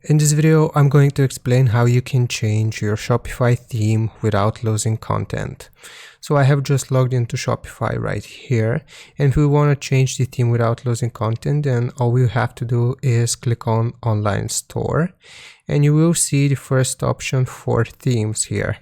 In this video, I'm going to explain how you can change your Shopify theme without losing content. So I have just logged into Shopify right here, and if we want to change the theme without losing content, then all we have to do is click on Online Store, and you will see the first option for themes here.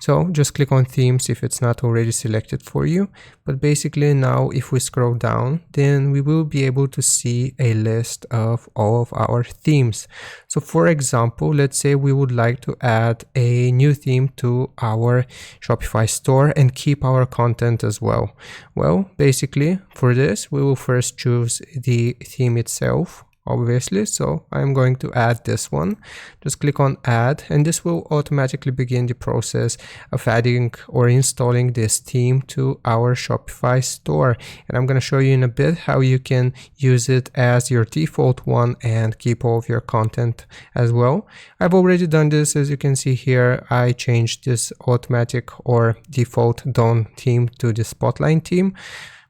So just click on themes if it's not already selected for you. But basically now if we scroll down, then we will be able to see a list of all of our themes. So for example, let's say we would like to add a new theme to our Shopify store and keep our content as well. Well, basically for this, we will first choose the theme itself, obviously. So I'm going to add this one. Just click on add, and this will automatically begin the process of adding or installing this theme to our Shopify store. And I'm going to show you in a bit how you can use it as your default one and keep all of your content as well. I've already done this. As you can see here, I changed this automatic or default Dawn theme to the Spotlight theme.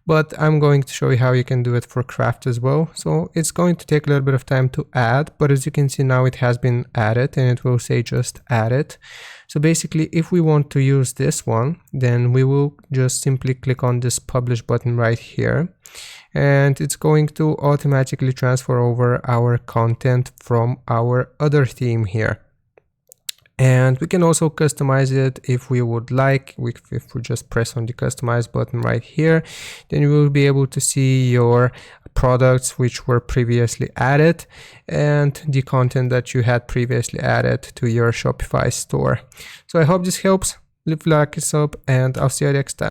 But I'm going to show you how you can do it for craft as well. So it's going to take a little bit of time to add, but as you can see now it has been added, and it will say just add it. So basically if we want to use this one, then we will just simply click on this publish button right here, and it's going to automatically transfer over our content from our other theme here. And we can also customize it if we would like. If we just press on the customize button right here, then you will be able to see your products which were previously added and the content that you had previously added to your Shopify store. So I hope this helps. Leave a like, sub, and I'll see you next time.